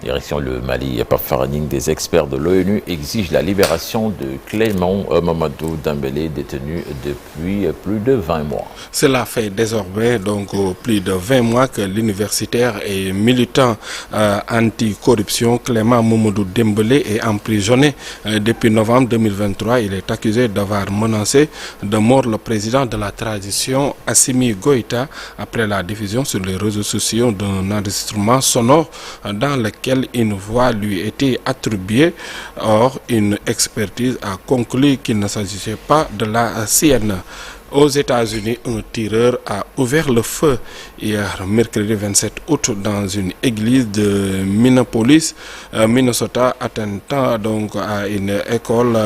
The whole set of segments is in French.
Direction le Mali, par Faraning, des experts de l'ONU exigent la libération de Clément Mamadou Dembélé, détenu depuis plus de 20 mois. Cela fait désormais donc plus de 20 mois que l'universitaire et militant anti-corruption Clément Mamadou Dembélé est emprisonné. Depuis novembre 2023, il est accusé d'avoir menacé de mort le président de la transition Assimi Goïta après la diffusion sur les réseaux sociaux d'un enregistrement sonore dans lequel une voix lui était attribuée. Or, une expertise a conclu qu'il ne s'agissait pas de la sienne. Aux États-Unis, un tireur a ouvert le feu hier, mercredi 27 août, dans une église de Minneapolis, Minnesota, attentant donc à une école,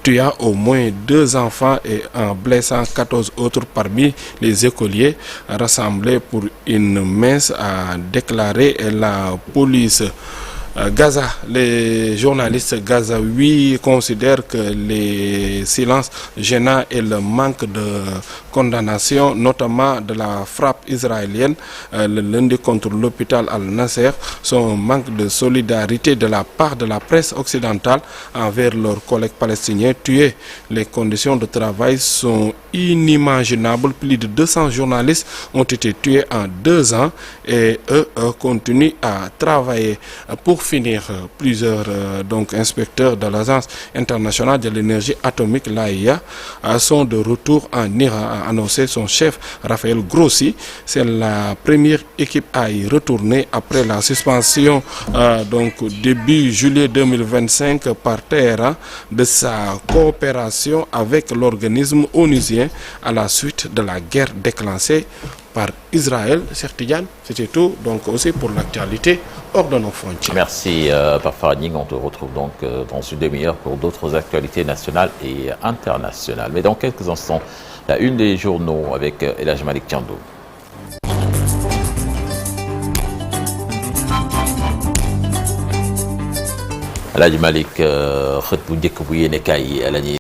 tuant au moins 2 enfants et en blessant 14 autres parmi les écoliers rassemblés pour une messe, a déclaré la police. Gaza, les journalistes gazaouis considèrent que les silences gênants et le manque de condamnation, notamment de la frappe israélienne le lundi contre l'hôpital Al-Nasser, sont un manque de solidarité de la part de la presse occidentale envers leurs collègues palestiniens tués. Les conditions de travail sont inimaginables. Plus de 200 journalistes ont été tués en 2 ans et eux continuent à travailler. Pour finir, plusieurs donc inspecteurs de l'Agence internationale de l'énergie atomique, l'AIA, sont de retour en Iran, a annoncé son chef Raphaël Grossi. C'est la première équipe à y retourner après la suspension donc début juillet 2025 par Téhéran de sa coopération avec l'organisme onusien à la suite de la guerre déclenchée par Israël. Cheikh Tidiane, c'était tout donc aussi pour l'actualité hors de nos frontières. Merci par Faraning. On te retrouve donc dans une demi-heure pour d'autres actualités nationales et internationales. Mais dans quelques instants, la une des journaux avec El Hadj Malick Thiandoum. El Hadj Malick xët bu njëkk bu yéenekaay yi